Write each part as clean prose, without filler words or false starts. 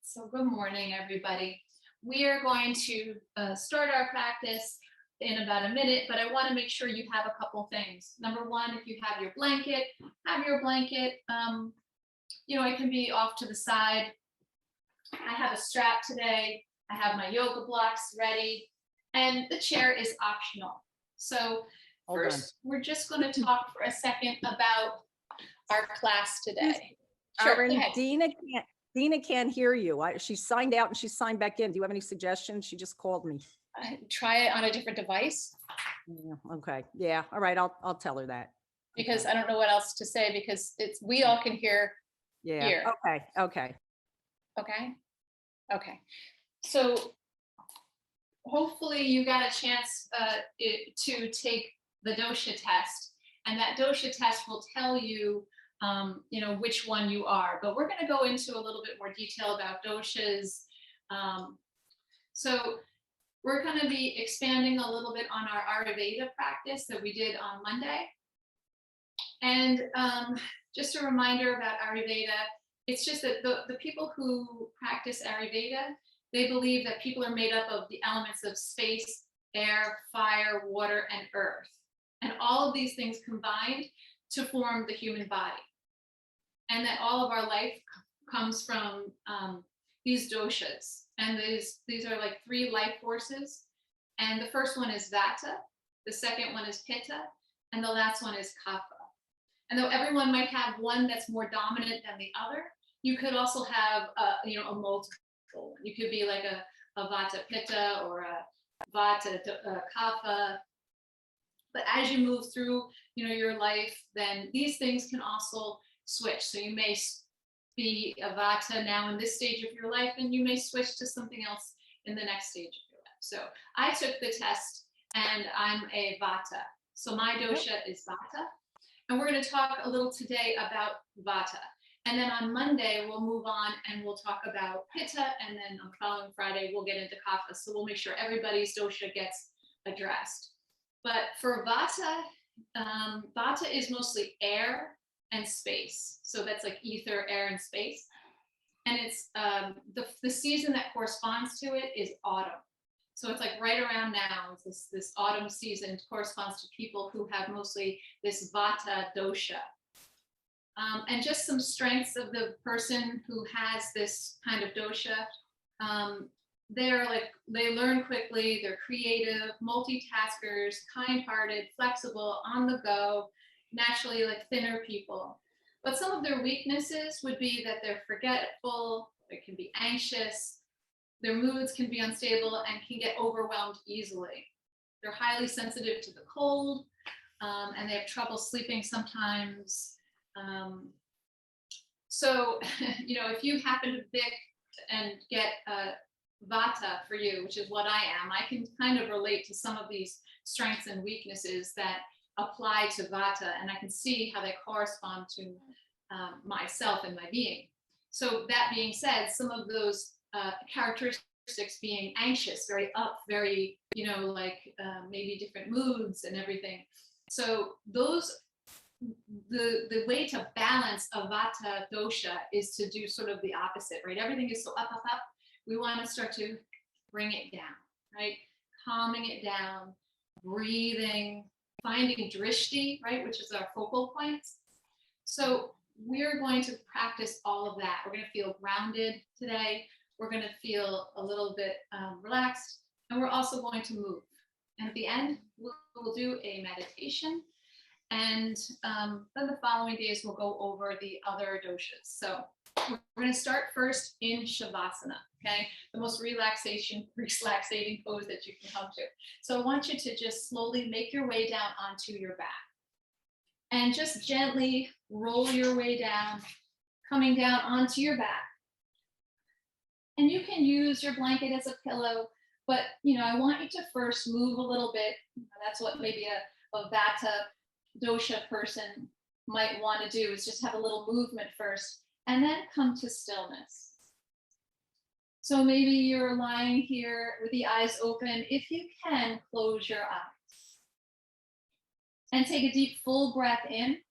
So good morning, everybody. We are going to start our practice in about a minute, but I want to make sure you have a couple things. Number one, if you have your blanket, have your blanket. It can be off to the side. I have a strap today. I have my yoga blocks ready, and the chair is optional. So first, we're just going to talk for a second about our class today. Sure, Dina can't hear you. She signed out and she signed back in. Do you have any suggestions? She just called me. Try it on a different device. Yeah, okay. Yeah. All right. I'll tell her that. Because I don't know what else to say because we all can hear. Yeah. Here. Okay. So hopefully you got a chance to take the dosha test, and that dosha test will tell you which one you are, but we're going to go into a little bit more detail about doshas. So we're going to be expanding a little bit on our Ayurveda practice that we did on Monday. And just a reminder about Ayurveda, it's just that the people who practice Ayurveda, they believe that people are made up of the elements of space, air, fire, water, and earth. And all of these things combined to form the human body. And that all of our life comes from these doshas. And these are like three life forces. And the first one is Vata, the second one is Pitta, and the last one is Kapha. And though everyone might have one that's more dominant than the other, you could also have a multiple. You could be like a Vata Pitta or a Vata Kapha. But as you move through your life, then these things can also switch. So you may be a Vata now in this stage of your life, and you may switch to something else in the next stage of your life. So I took the test and I'm a Vata. So my dosha is Vata. And we're going to talk a little today about Vata. And then on Monday, we'll move on and we'll talk about Pitta. And then on following Friday, we'll get into Kapha. So we'll make sure everybody's dosha gets addressed. But for Vata, Vata is mostly air and space. So that's like ether, air, and space. And it's the season that corresponds to it is autumn. So it's like right around now, this autumn season corresponds to people who have mostly this Vata dosha. And just some strengths of the person who has this kind of dosha. They learn quickly, they're creative, multitaskers, kind-hearted, flexible, on the go, naturally like thinner people. But some of their weaknesses would be that they're forgetful, they can be anxious, their moods can be unstable and can get overwhelmed easily. They're highly sensitive to the cold, and they have trouble sleeping sometimes. So, if you happen to pick and get Vata for you, which is what I am, I can kind of relate to some of these strengths and weaknesses that apply to Vata, and I can see how they correspond to myself and my being. So that being said, some of those characteristics being anxious, very up, very, maybe different moods and everything. So the way to balance a Vata dosha is to do sort of the opposite, right? Everything is so up. We want to start to bring it down, right? Calming it down, breathing, finding drishti, right? Which is our focal points. So we're going to practice all of that. We're going to feel grounded today. We're going to feel a little bit relaxed, and we're also going to move. And at the end, we'll do a meditation. And then the following days, we'll go over the other doshas. So we're going to start first in Shavasana, okay? The most relaxating pose that you can come to. So I want you to just slowly make your way down onto your back. And just gently roll your way down, coming down onto your back. And you can use your blanket as a pillow, but I want you to first move a little bit. That's what maybe a Vata dosha person might want to do, is just have a little movement first and then come to stillness. So maybe you're lying here with the eyes open. If you can, close your eyes and take a deep full breath in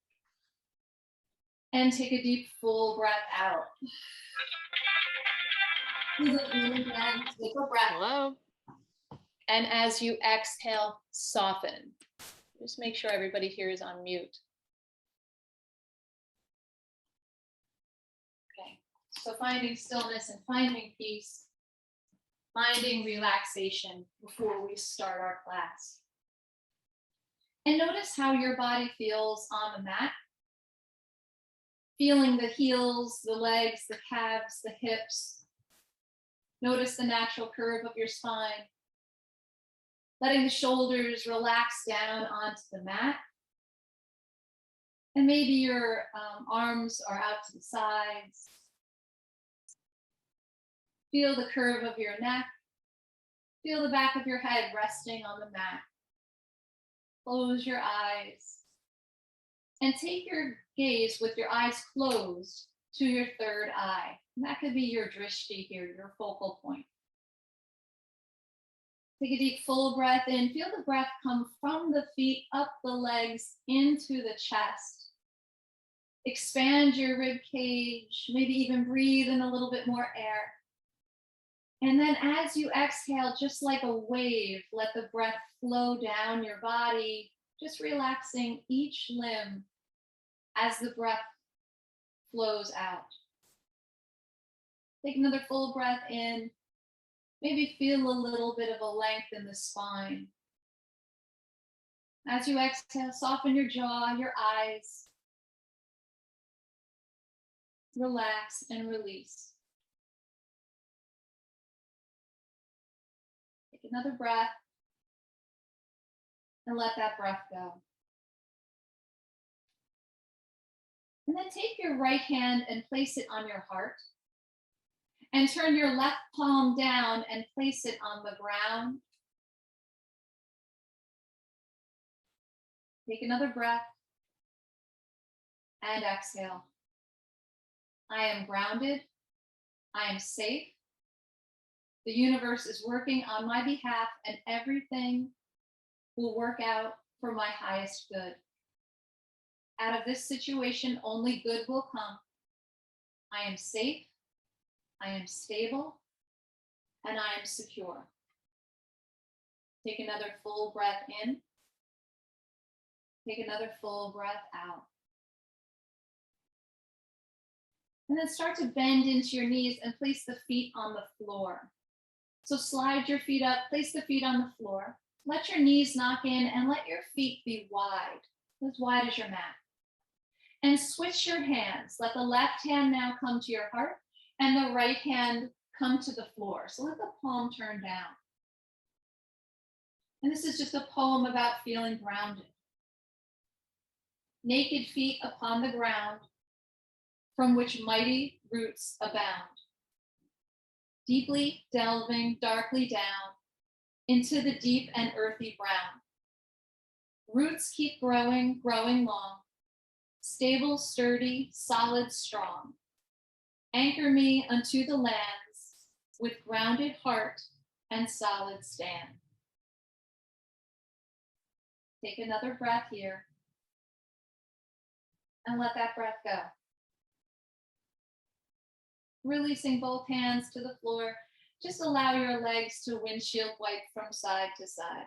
and take a deep full breath out. Feel it in again. Take a breath. Hello. And as you exhale, soften. Just make sure everybody here is on mute. Okay, so finding stillness and finding peace, finding relaxation before we start our class. And notice how your body feels on the mat. Feeling the heels, the legs, the calves, the hips. Notice the natural curve of your spine. Letting the shoulders relax down onto the mat. And maybe your arms are out to the sides. Feel the curve of your neck. Feel the back of your head resting on the mat. Close your eyes. And take your gaze with your eyes closed to your third eye. And that could be your drishti here, your focal point. Take a deep full breath in. Feel the breath come from the feet, up the legs, into the chest. Expand your rib cage, maybe even breathe in a little bit more air. And then as you exhale, just like a wave, let the breath flow down your body, just relaxing each limb as the breath flows out. Take another full breath in. Maybe feel a little bit of a length in the spine. As you exhale, soften your jaw, your eyes. Relax and release. Take another breath and let that breath go. And then take your right hand and place it on your heart. And turn your left palm down and place it on the ground. Take another breath and exhale. I am grounded. I am safe. The universe is working on my behalf and everything will work out for my highest good. Out of this situation, only good will come. I am safe. I am stable, and I am secure. Take another full breath in. Take another full breath out. And then start to bend into your knees and place the feet on the floor. So slide your feet up, place the feet on the floor. Let your knees knock in and let your feet be as wide as your mat. And switch your hands. Let the left hand now come to your heart. And the right hand come to the floor. So let the palm turn down. And this is just a poem about feeling grounded. Naked feet upon the ground, from which mighty roots abound. Deeply delving darkly down into the deep and earthy brown. Roots keep growing, growing long. Stable, sturdy, solid, strong. Anchor me unto the lands with grounded heart and solid stand. Take another breath here and let that breath go. Releasing both hands to the floor, just allow your legs to windshield wipe from side to side.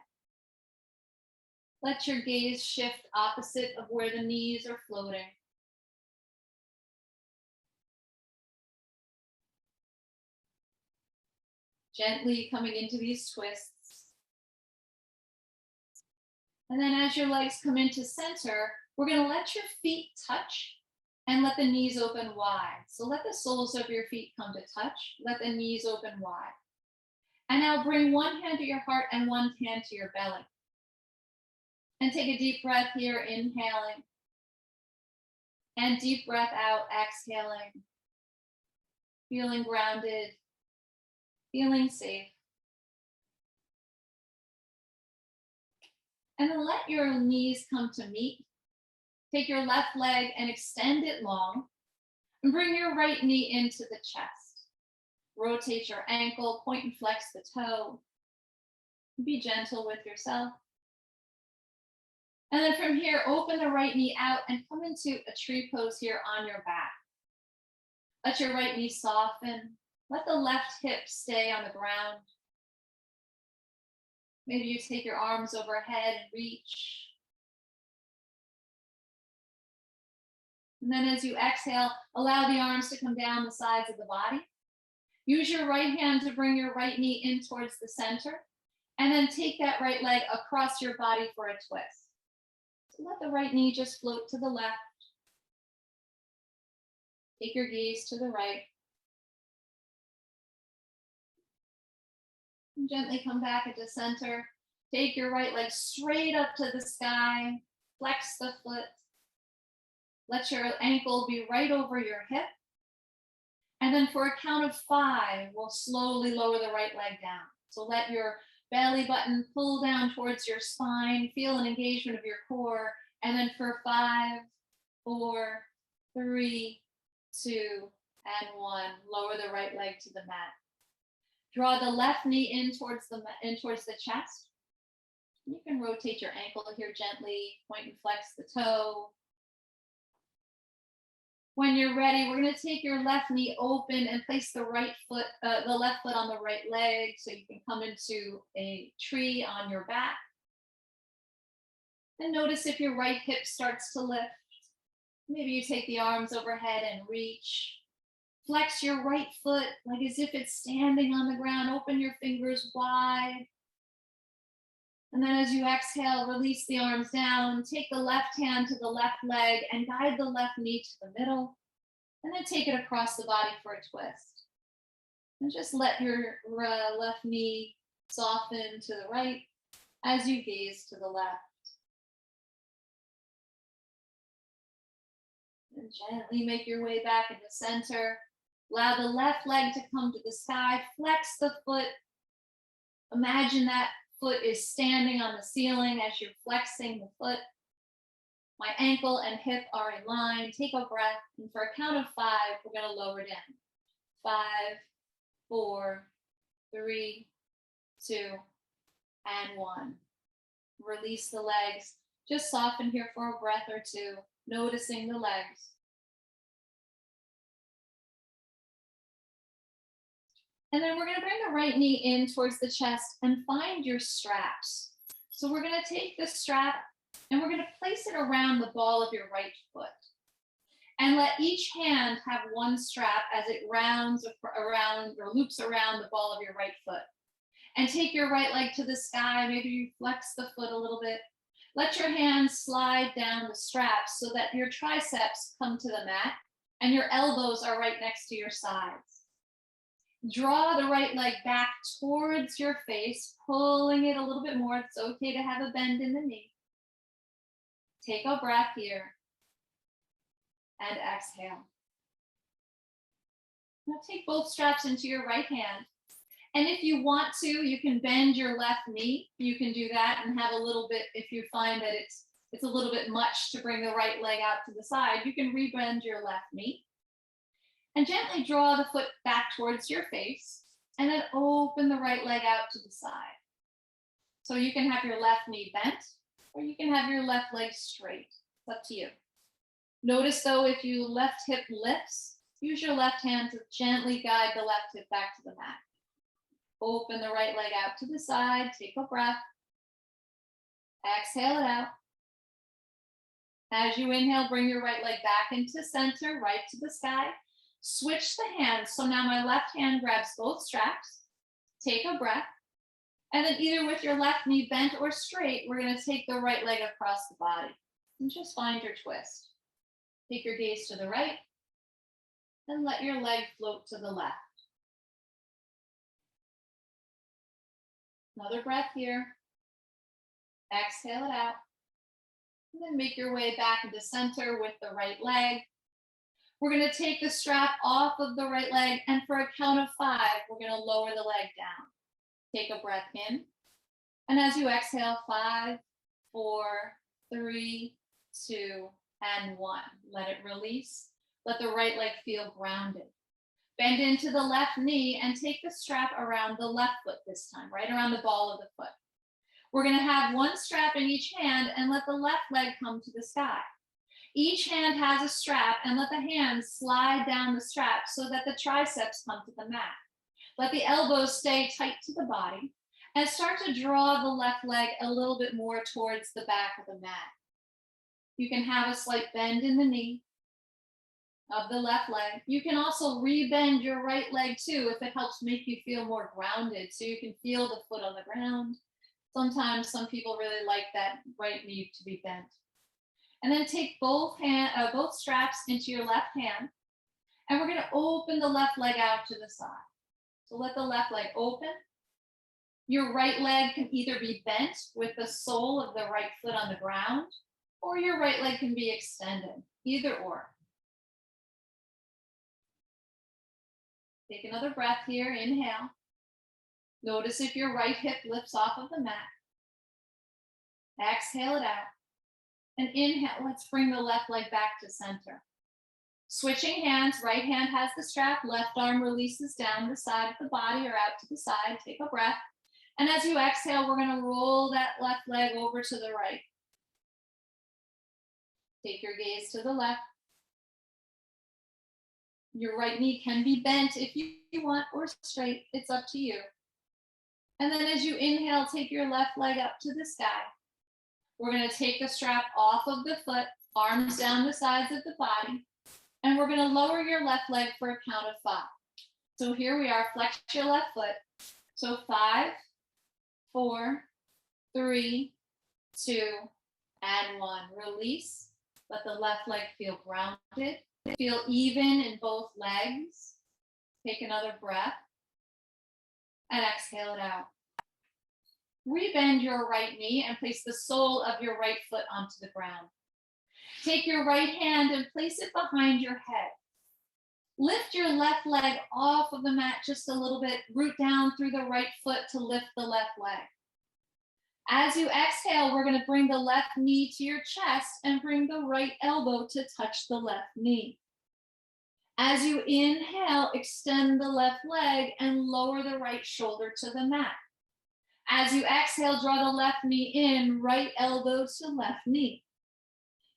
Let your gaze shift opposite of where the knees are floating. Gently coming into these twists. And then as your legs come into center, we're going to let your feet touch and let the knees open wide. So let the soles of your feet come to touch. Let the knees open wide. And now bring one hand to your heart and one hand to your belly. And take a deep breath here, inhaling. And deep breath out, exhaling. Feeling grounded. Feeling safe. And then let your knees come to meet. Take your left leg and extend it long. And bring your right knee into the chest. Rotate your ankle, point and flex the toe. Be gentle with yourself. And then from here, open the right knee out and come into a tree pose here on your back. Let your right knee soften. Let the left hip stay on the ground. Maybe you take your arms overhead and reach. And then as you exhale, allow the arms to come down the sides of the body. Use your right hand to bring your right knee in towards the center. And then take that right leg across your body for a twist. So let the right knee just float to the left. Take your gaze to the right. And gently come back into center. Take your right leg straight up to the sky. Flex the foot. Let your ankle be right over your hip. And then for a count of 5, we'll slowly lower the right leg down. So let your belly button pull down towards your spine. Feel an engagement of your core. And then for 5, 4, 3, 2, and 1, lower the right leg to the mat. Draw the left knee in towards the chest. You can rotate your ankle here gently, point and flex the toe. When you're ready, we're going to take your left knee open and place the left foot on the right leg so you can come into a tree on your back. And notice if your right hip starts to lift. Maybe you take the arms overhead and reach. Flex your right foot like as if it's standing on the ground. Open your fingers wide. And then as you exhale, release the arms down. Take the left hand to the left leg and guide the left knee to the middle. And then take it across the body for a twist. And just let your left knee soften to the right as you gaze to the left. And gently make your way back into center. Allow the left leg to come to the sky. Flex the foot. Imagine that foot is standing on the ceiling as you're flexing the foot. My ankle and hip are in line. Take a breath. And for a count of 5, we're going to lower down. 5, 4, 3, 2, and 1. Release the legs. Just soften here for a breath or two, noticing the legs. And then we're going to bring the right knee in towards the chest and find your straps. So we're going to take the strap and we're going to place it around the ball of your right foot. And let each hand have one strap as it rounds around or loops around the ball of your right foot. And take your right leg to the sky. Maybe you flex the foot a little bit. Let your hands slide down the straps so that your triceps come to the mat and your elbows are right next to your sides. Draw the right leg back towards your face, pulling it a little bit more. It's okay to have a bend in the knee. Take a breath here and exhale. Now take both straps into your right hand. And if you want to, you can bend your left knee. You can do that and have a little bit, if you find that it's a little bit much to bring the right leg out to the side, you can rebend your left knee. And gently draw the foot back towards your face and then open the right leg out to the side. So you can have your left knee bent or you can have your left leg straight. It's up to you. Notice though, if your left hip lifts, use your left hand to gently guide the left hip back to the mat. Open the right leg out to the side, take a breath. Exhale it out. As you inhale, bring your right leg back into center, right to the sky. Switch the hands. So now my left hand grabs both straps. Take a breath. And then either with your left knee bent or straight, we're going to take the right leg across the body. And just find your twist. Take your gaze to the right. And let your leg float to the left. Another breath here. Exhale it out. And then make your way back into center with the right leg. We're going to take the strap off of the right leg, and for a count of 5, we're going to lower the leg down. Take a breath in. And as you exhale, 5, 4, 3, 2, and 1. Let it release. Let the right leg feel grounded. Bend into the left knee and take the strap around the left foot this time, right around the ball of the foot. We're going to have one strap in each hand and let the left leg come to the sky. Each hand has a strap, and let the hands slide down the strap so that the triceps come to the mat. Let the elbows stay tight to the body and start to draw the left leg a little bit more towards the back of the mat. You can have a slight bend in the knee of the left leg. You can also rebend your right leg too if it helps make you feel more grounded, so you can feel the foot on the ground. Sometimes some people really like that right knee to be bent. And then take both straps into your left hand, and we're going to open the left leg out to the side. So let the left leg open. Your right leg can either be bent with the sole of the right foot on the ground, or your right leg can be extended, either or. Take another breath here, inhale. Notice if your right hip lifts off of the mat. Exhale it out. And inhale, let's bring the left leg back to center. Switching hands, right hand has the strap, left arm releases down the side of the body or out to the side. Take a breath. And as you exhale, we're going to roll that left leg over to the right. Take your gaze to the left. Your right knee can be bent if you want, or straight. It's up to you. And then as you inhale, take your left leg up to the sky. We're going to take the strap off of the foot, arms down the sides of the body, and we're going to lower your left leg for a count of 5. So here we are, flex your left foot. So 5, 4, 3, 2, and 1. Release. Let the left leg feel grounded. Feel even in both legs. Take another breath and exhale it out. Rebend your right knee and place the sole of your right foot onto the ground. Take your right hand and place it behind your head. Lift your left leg off of the mat just a little bit. Root down through the right foot to lift the left leg. As you exhale, we're going to bring the left knee to your chest and bring the right elbow to touch the left knee. As you inhale, extend the left leg and lower the right shoulder to the mat. As you exhale, draw the left knee in, right elbow to left knee.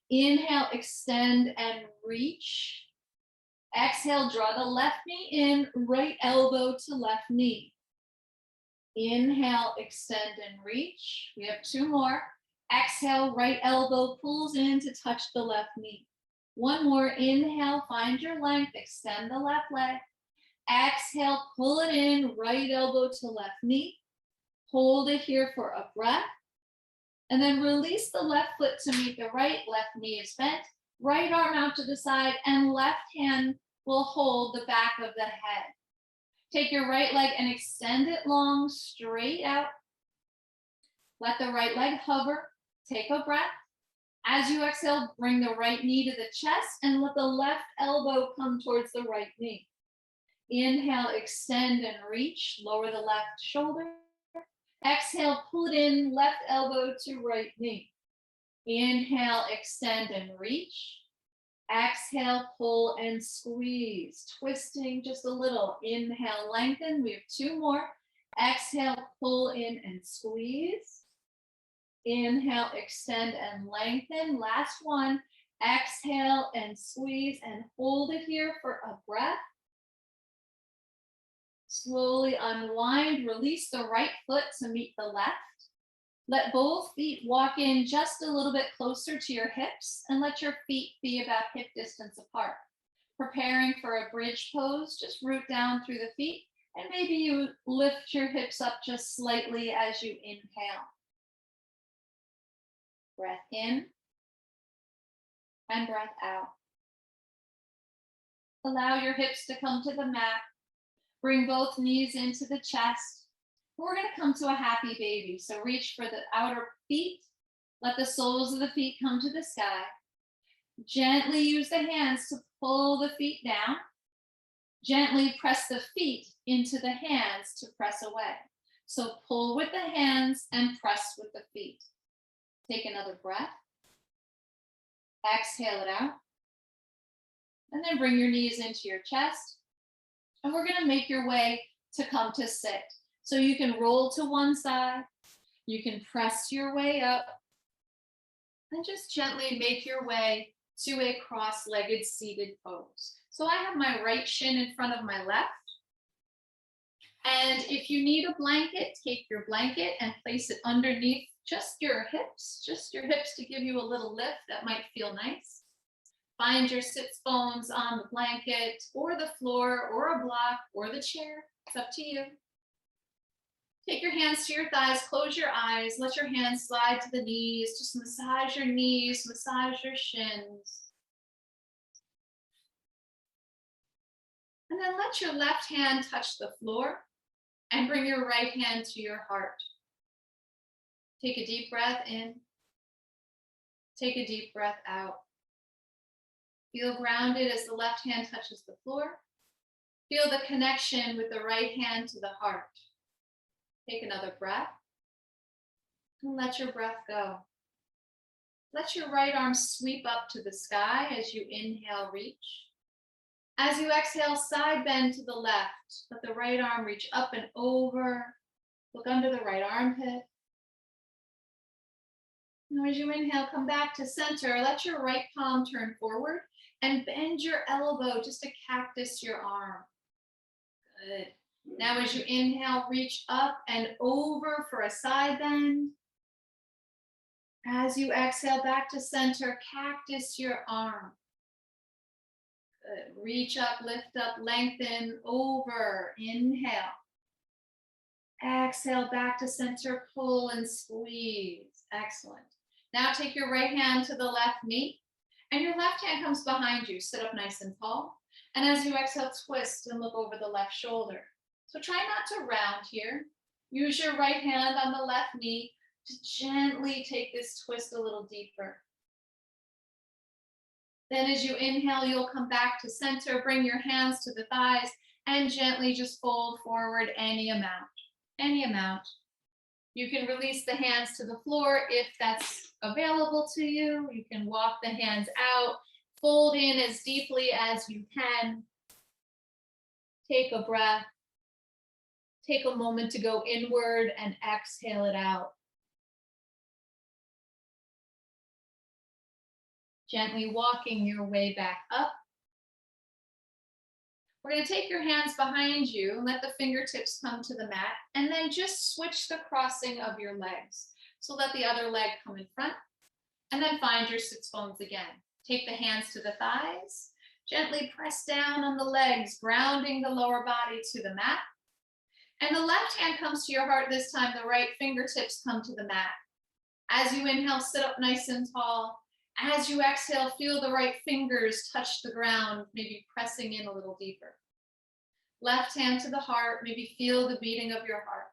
Inhale, extend and reach. Exhale, draw the left knee in, right elbow to left knee. Inhale, extend and reach. We have 2 more. Exhale, right elbow pulls in to touch the left knee. 1 more. Inhale, find your length, extend the left leg. Exhale, pull it in, right elbow to left knee. Hold it here for a breath. And then release the left foot to meet the right. Left knee is bent. Right arm out to the side, and left hand will hold the back of the head. Take your right leg and extend it long, straight out. Let the right leg hover. Take a breath. As you exhale, bring the right knee to the chest and let the left elbow come towards the right knee. Inhale, extend and reach. Lower the left shoulder. Exhale, pull it in, left elbow to right knee. Inhale, extend and reach. Exhale, pull and squeeze. Twisting just a little. Inhale, lengthen. We have 2 more. Exhale, pull in and squeeze. Inhale, extend and lengthen. Last one. Exhale and squeeze and hold it here for a breath. Slowly unwind. Release the right foot to meet the left. Let both feet walk in just a little bit closer to your hips and let your feet be about hip distance apart. Preparing for a bridge pose, just root down through the feet and maybe you lift your hips up just slightly as you inhale. Breath in and breath out. Allow your hips to come to the mat. Bring both knees into the chest. We're going to come to a happy baby. So reach for the outer feet. Let the soles of the feet come to the sky. Gently use the hands to pull the feet down. Gently press the feet into the hands to press away. So pull with the hands and press with the feet. Take another breath. Exhale it out. And then bring your knees into your chest. And we're going to make your way to come to sit. So you can roll to one side. You can press your way up. And just gently make your way to a cross-legged seated pose. So I have my right shin in front of my left. And if you need a blanket, take your blanket and place it underneath just your hips to give you a little lift. That might feel nice. Find your sits bones on the blanket or the floor or a block or the chair. It's up to you. Take your hands to your thighs, close your eyes, let your hands slide to the knees. Just massage your knees, massage your shins. And then let your left hand touch the floor and bring your right hand to your heart. Take a deep breath in. Take a deep breath out. Feel grounded as the left hand touches the floor. Feel the connection with the right hand to the heart. Take another breath and let your breath go. Let your right arm sweep up to the sky as you inhale, reach. As you exhale, side bend to the left. Let the right arm reach up and over. Look under the right armpit. Now as you inhale, come back to center. Let your right palm turn forward and bend your elbow just to cactus your arm. Good. Now as you inhale, reach up and over for a side bend. As you exhale, back to center, cactus your arm. Good. Reach up, lift up, lengthen, over. Inhale. Exhale, back to center, pull and squeeze. Excellent. Now take your right hand to the left knee, and your left hand comes behind you. Sit up nice and tall. And as you exhale, twist and look over the left shoulder. So try not to round here. Use your right hand on the left knee to gently take this twist a little deeper. Then as you inhale, you'll come back to center, bring your hands to the thighs, and gently just fold forward any amount. Any amount. You can release the hands to the floor if that's available to you. You can walk the hands out, fold in as deeply as you can. Take a breath. Take a moment to go inward and exhale it out. Gently walking your way back up. We're going to take your hands behind you and let the fingertips come to the mat, and then just switch the crossing of your legs. So let the other leg come in front, and then find your sits bones again. Take the hands to the thighs, gently press down on the legs, grounding the lower body to the mat. And the left hand comes to your heart this time, the right fingertips come to the mat. As you inhale, sit up nice and tall. As you exhale, feel the right fingers touch the ground, maybe pressing in a little deeper. Left hand to the heart, maybe feel the beating of your heart.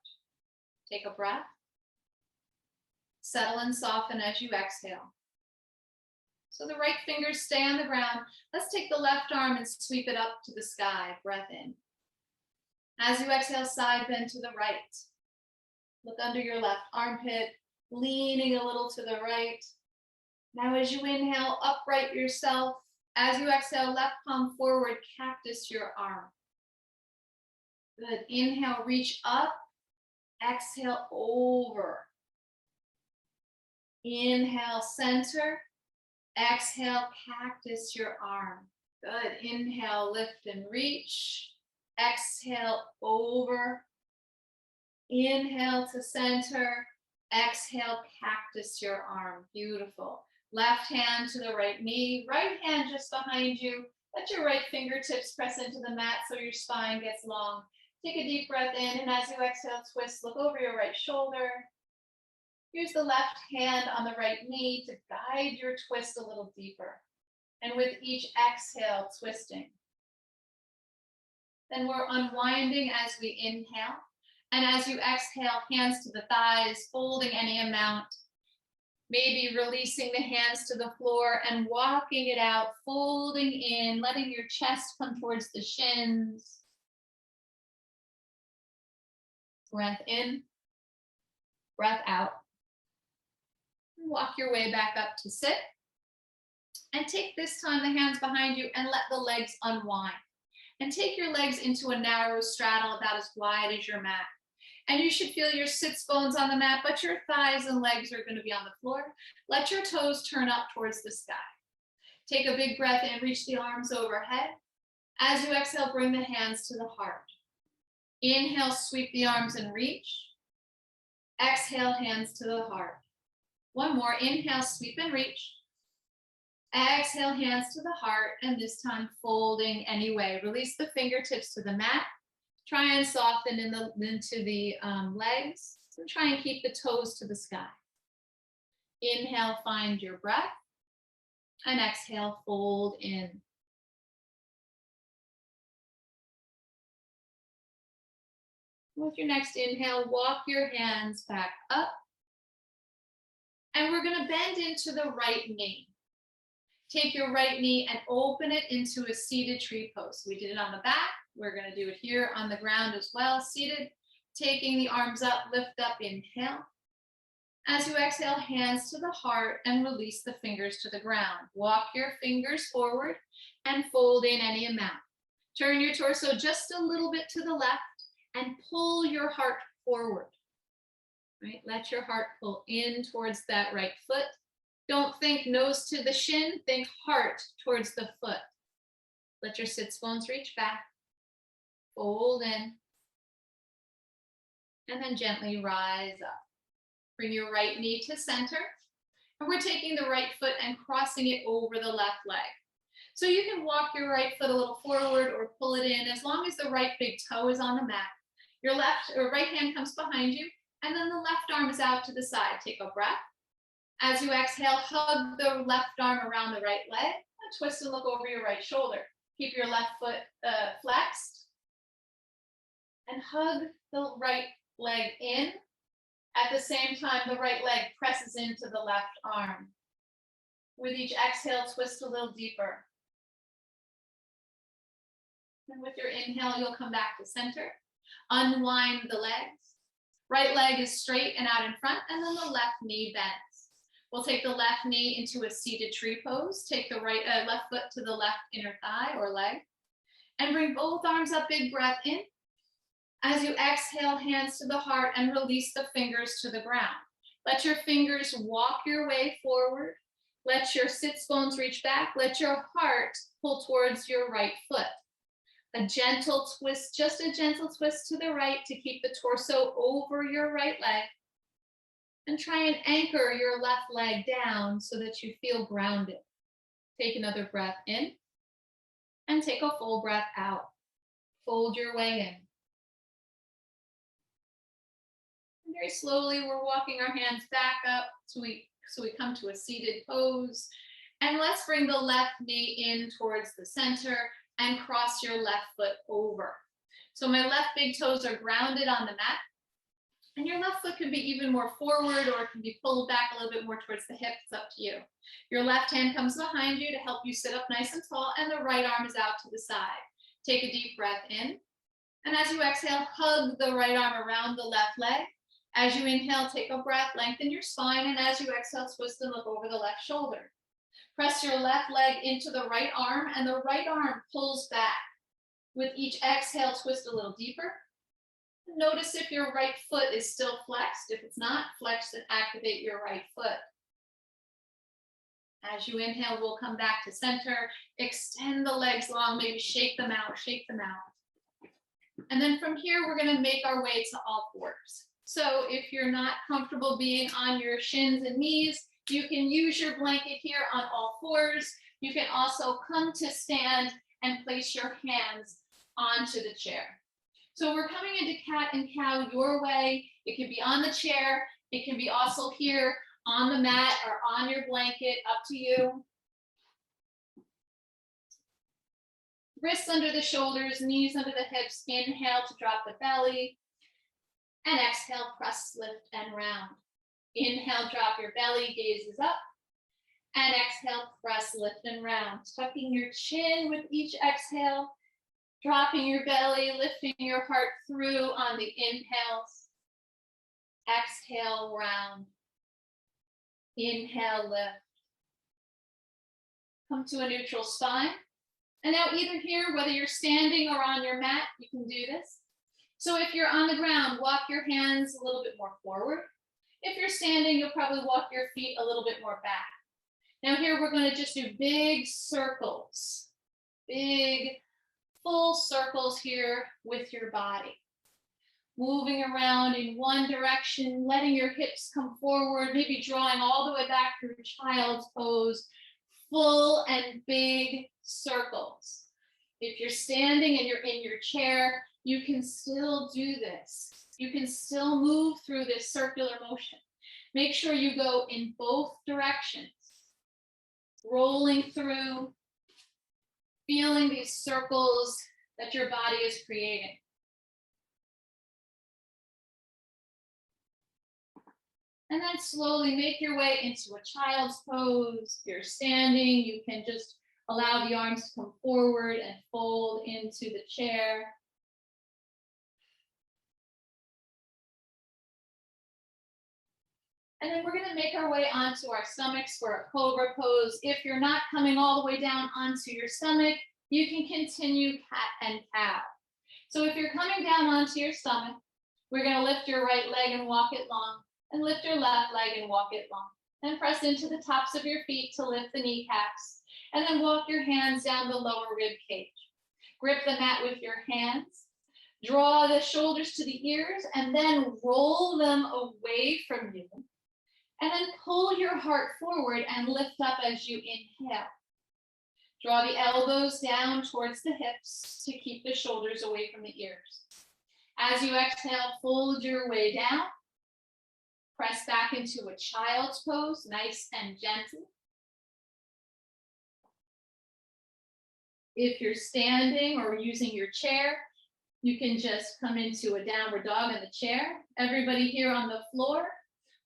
Take a breath. Settle and soften as you exhale. So the right fingers stay on the ground. Let's take the left arm and sweep it up to the sky. Breath in. As you exhale, side bend to the right. Look under your left armpit, leaning a little to the right. Now as you inhale, upright yourself. As you exhale, left palm forward, cactus your arm. Good. Inhale, reach up. Exhale, over. Inhale, center. Exhale, cactus your arm. Good. Inhale, lift and reach. Exhale, over. Inhale to center. Exhale, cactus your arm. Beautiful. Left hand to the right knee, right hand just behind you. Let your right fingertips press into the mat so your spine gets long. Take a deep breath in, and as you exhale, twist, look over your right shoulder. Use the left hand on the right knee to guide your twist a little deeper. And with each exhale, twisting. Then we're unwinding as we inhale. And as you exhale, hands to the thighs, folding any amount. Maybe releasing the hands to the floor and walking it out, folding in, letting your chest come towards the shins. Breath in, breath out. Walk your way back up to sit. And take this time the hands behind you and let the legs unwind. And take your legs into a narrow straddle about as wide as your mat. And you should feel your sits bones on the mat, but your thighs and legs are going to be on the floor. Let your toes turn up towards the sky. Take a big breath in, reach the arms overhead. As you exhale, bring the hands to the heart. Inhale, sweep the arms and reach. Exhale, hands to the heart. One more, inhale, sweep and reach. Exhale, hands to the heart, and this time folding anyway. Release the fingertips to the mat. Try and soften into the legs, and try and keep the toes to the sky. Inhale, find your breath, and exhale, fold in. With your next inhale, walk your hands back up, and we're going to bend into the right knee. Take your right knee and open it into a seated tree pose. We did it on the back. We're going to do it here on the ground as well, seated. Taking the arms up, lift up, inhale. As you exhale, hands to the heart and release the fingers to the ground. Walk your fingers forward and fold in any amount. Turn your torso just a little bit to the left and pull your heart forward. Right? Let your heart pull in towards that right foot. Don't think nose to the shin, think heart towards the foot. Let your sits bones reach back, fold in, and then gently rise up. Bring your right knee to center, and we're taking the right foot and crossing it over the left leg. So you can walk your right foot a little forward or pull it in as long as the right big toe is on the mat. Your left or right hand comes behind you, and then the left arm is out to the side. Take a breath. As you exhale, hug the left arm around the right leg, and twist and look over your right shoulder. Keep your left foot flexed, and hug the right leg in. At the same time, the right leg presses into the left arm. With each exhale, twist a little deeper. And with your inhale, you'll come back to center. Unwind the legs. Right leg is straight and out in front, and then the left knee bends. We'll take the left knee into a seated tree pose. Take the left foot to the left inner thigh or leg, and bring both arms up, big breath in. As you exhale, hands to the heart and release the fingers to the ground. Let your fingers walk your way forward. Let your sits bones reach back. Let your heart pull towards your right foot. A gentle twist, just a gentle twist to the right to keep the torso over your right leg. And try and anchor your left leg down so that you feel grounded. Take another breath in and take a full breath out. Fold your way in. And very slowly, we're walking our hands back up so we come to a seated pose. And let's bring the left knee in towards the center and cross your left foot over. So my left big toes are grounded on the mat. And your left foot can be even more forward, or it can be pulled back a little bit more towards the hip. It's up to you. Your left hand comes behind you to help you sit up nice and tall, and the right arm is out to the side. Take a deep breath in. And as you exhale, hug the right arm around the left leg. As you inhale, take a breath, lengthen your spine, and as you exhale, twist and look over the left shoulder. Press your left leg into the right arm, and the right arm pulls back. With each exhale, twist a little deeper. Notice if your right foot is still flexed. If it's not, flex and activate your right foot. As you inhale, we'll come back to center. Extend the legs long, maybe shake them out, shake them out. And then from here, we're going to make our way to all fours. So if you're not comfortable being on your shins and knees, you can use your blanket here on all fours. You can also come to stand and place your hands onto the chair. So we're coming into cat and cow your way. It can be on the chair. It can be also here on the mat or on your blanket, up to you. Wrists under the shoulders, knees under the hips. Inhale to drop the belly. And exhale, press, lift, and round. Inhale, drop your belly, gaze is up. And exhale, press, lift, and round. Tucking your chin with each exhale. Dropping your belly, lifting your heart through on the inhales. Exhale, round. Inhale, lift. Come to a neutral spine. And now either here, whether you're standing or on your mat, you can do this. So if you're on the ground, walk your hands a little bit more forward. If you're standing, you'll probably walk your feet a little bit more back. Now here we're going to just do big circles, big full circles here with your body. Moving around in one direction, letting your hips come forward, maybe drawing all the way back through child's pose, full and big circles. If you're standing and you're in your chair, you can still do this. You can still move through this circular motion. Make sure you go in both directions, rolling through, feeling these circles that your body is creating. And then slowly make your way into a child's pose. If you're standing, you can just allow the arms to come forward and fold into the chair. And then we're going to make our way onto our stomachs for a Cobra Pose. If you're not coming all the way down onto your stomach, you can continue cat and cow. So if you're coming down onto your stomach, we're going to lift your right leg and walk it long, and lift your left leg and walk it long. Then press into the tops of your feet to lift the kneecaps, and then walk your hands down the lower rib cage. Grip the mat with your hands. Draw the shoulders to the ears, and then roll them away from you. And then pull your heart forward and lift up as you inhale. Draw the elbows down towards the hips to keep the shoulders away from the ears. As you exhale, fold your way down. Press back into a child's pose, nice and gentle. If you're standing or using your chair, you can just come into a downward dog in the chair. Everybody here on the floor,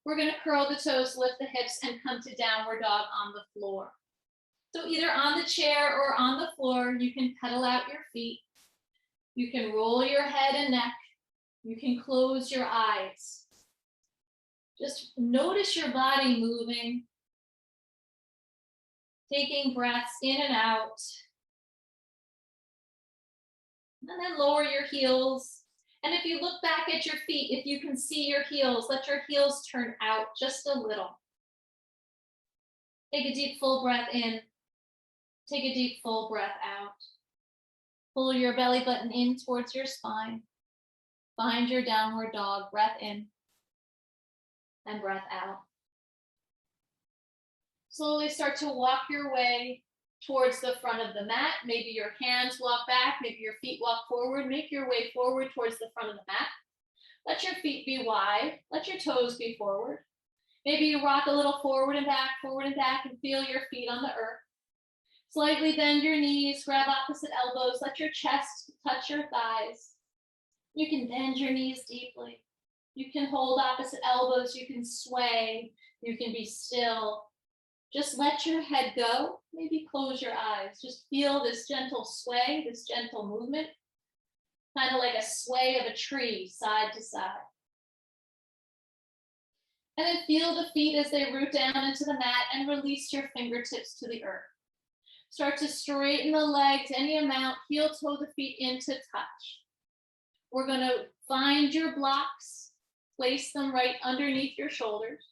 we're going to curl the toes, lift the hips, and come to downward dog on the floor. So either on the chair or on the floor, you can pedal out your feet. You can roll your head and neck. You can close your eyes. Just notice your body moving, taking breaths in and out. And then lower your heels. And if you look back at your feet, if you can see your heels, let your heels turn out just a little. Take a deep full breath in. Take a deep full breath out. Pull your belly button in towards your spine. Find your downward dog. Breath in and breath out. Slowly start to walk your way towards the front of the mat. Maybe your hands walk back, maybe your feet walk forward. Make your way forward towards the front of the mat. Let your feet be wide. Let your toes be forward. Maybe you rock a little forward and back, and feel your feet on the earth. Slightly bend your knees, grab opposite elbows. Let your chest touch your thighs. You can bend your knees deeply. You can hold opposite elbows. You can sway. You can be still. Just let your head go. Maybe close your eyes. Just feel this gentle sway, this gentle movement, kind of like a sway of a tree side to side. And then feel the feet as they root down into the mat and release your fingertips to the earth. Start to straighten the legs any amount, heel toe the feet into touch. We're going to find your blocks, place them right underneath your shoulders.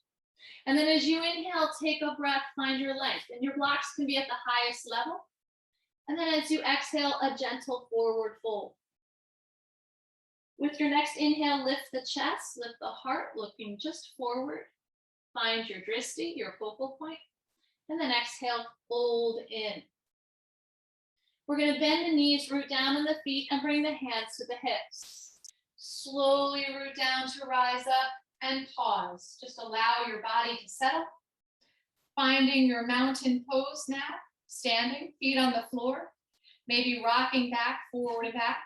And then as you inhale, take a breath, find your length. And your blocks can be at the highest level. And then as you exhale, a gentle forward fold. With your next inhale, lift the chest, lift the heart, looking just forward. Find your drishti, your focal point. And then exhale, fold in. We're going to bend the knees, root down in the feet, and bring the hands to the hips. Slowly root down to rise up and pause. Just allow your body to settle. Finding your mountain pose now, standing, feet on the floor, maybe rocking back, forward and back.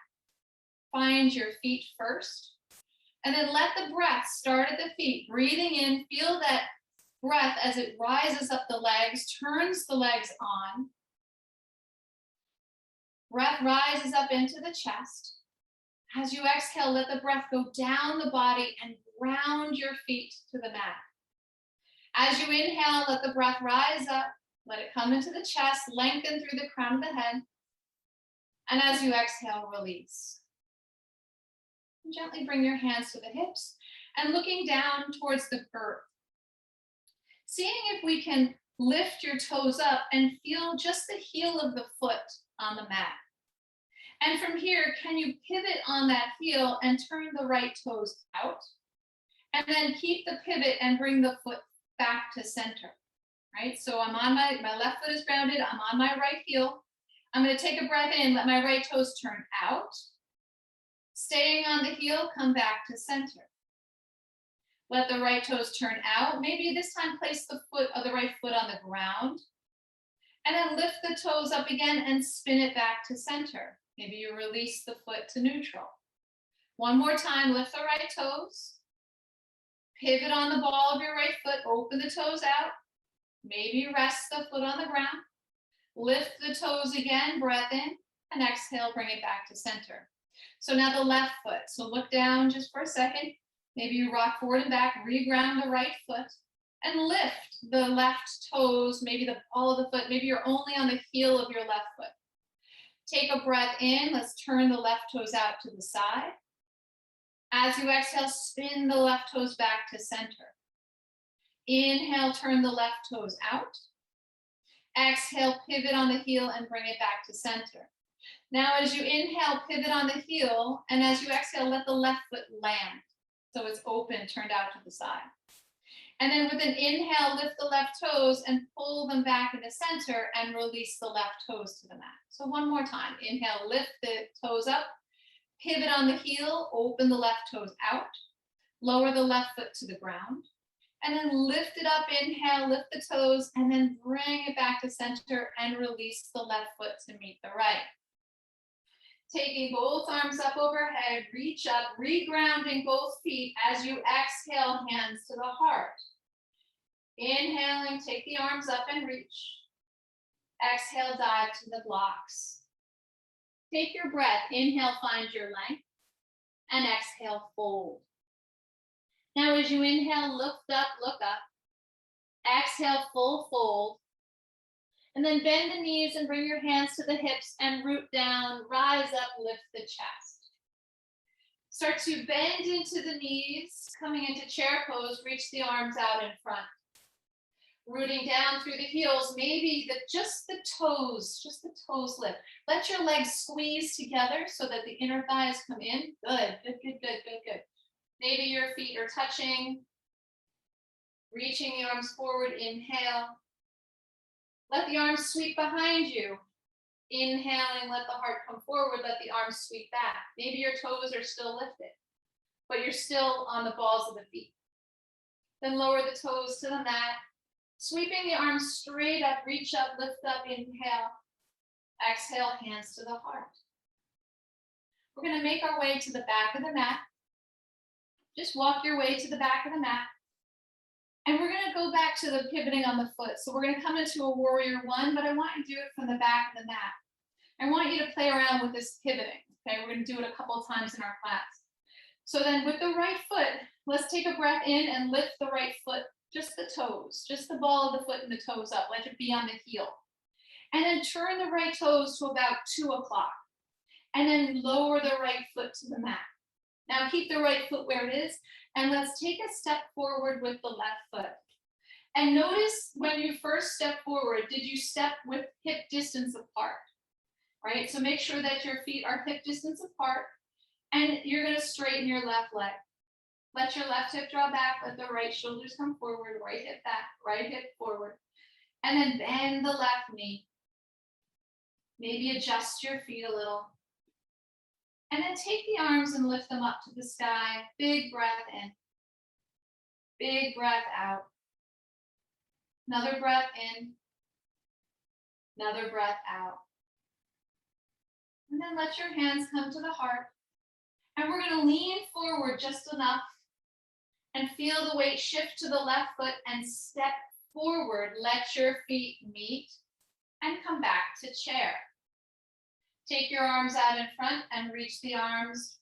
Find your feet first. And then let the breath start at the feet. Breathing in, feel that breath as it rises up the legs, turns the legs on. Breath rises up into the chest. As you exhale, let the breath go down the body and ground your feet to the mat. As you inhale, let the breath rise up. Let it come into the chest, lengthen through the crown of the head. And as you exhale, release. And gently bring your hands to the hips and looking down towards the earth. Seeing if we can lift your toes up and feel just the heel of the foot on the mat. And from here, can you pivot on that heel and turn the right toes out? And then keep the pivot and bring the foot back to center, right? So I'm on my left foot is grounded, I'm on my right heel. I'm gonna take a breath in, let my right toes turn out. Staying on the heel, come back to center. Let the right toes turn out. Maybe this time place the right foot on the ground. And then lift the toes up again and spin it back to center. Maybe you release the foot to neutral. One more time, lift the right toes. Pivot on the ball of your right foot, open the toes out. Maybe rest the foot on the ground. Lift the toes again, breath in, and exhale, bring it back to center. So now the left foot. So look down just for a second. Maybe you rock forward and back, reground the right foot, and lift the left toes, maybe the ball of the foot. Maybe you're only on the heel of your left foot. Take a breath in. Let's turn the left toes out to the side. As you exhale, spin the left toes back to center. Inhale, turn the left toes out. Exhale, pivot on the heel and bring it back to center. Now, as you inhale, pivot on the heel, and as you exhale, let the left foot land. So it's open, turned out to the side. And then with an inhale, lift the left toes and pull them back into center and release the left toes to the mat. So one more time. Inhale, lift the toes up, pivot on the heel, open the left toes out, lower the left foot to the ground, and then lift it up, inhale, lift the toes, and then bring it back to center and release the left foot to meet the right. Taking both arms up overhead, reach up, regrounding both feet as you exhale, hands to the heart. Inhaling, take the arms up and reach. Exhale, dive to the blocks. Take your breath. Inhale, find your length. And exhale, fold. Now as you inhale, lift up, look up. Exhale, full fold. And then bend the knees and bring your hands to the hips and root down, rise up, lift the chest. Start to bend into the knees, coming into chair pose, reach the arms out in front. Rooting down through the heels, maybe just the toes lift. Let your legs squeeze together so that the inner thighs come in. Good. Maybe your feet are touching. Reaching the arms forward, inhale. Let the arms sweep behind you. Inhaling, let the heart come forward, let the arms sweep back. Maybe your toes are still lifted, but you're still on the balls of the feet. Then lower the toes to the mat. Sweeping the arms straight up, reach up, lift up, inhale. Exhale, hands to the heart. We're going to make our way to the back of the mat. Just walk your way to the back of the mat. And we're going to go back to the pivoting on the foot. So we're going to come into a warrior one, but I want you to do it from the back of the mat. I want you to play around with this pivoting. Okay, we're going to do it a couple of times in our class. So then with the right foot, let's take a breath in and lift the right foot, just the toes, just the ball of the foot and the toes up. Let it be on the heel. And then turn the right toes to about 2 o'clock. And then lower the right foot to the mat. Now keep the right foot where it is. And let's take a step forward with the left foot. And notice when you first step forward, did you step with hip distance apart? Right? So make sure that your feet are hip distance apart. And you're going to straighten your left leg. Let your left hip draw back. Let the right shoulders come forward. Right hip back. Right hip forward. And then bend the left knee. Maybe adjust your feet a little. And then take the arms and lift them up to the sky. Big breath in. Big breath out. Another breath in. Another breath out. And then let your hands come to the heart. And we're going to lean forward just enough and feel the weight shift to the left foot and step forward. Let your feet meet and come back to chair. Take your arms out in front and reach the arms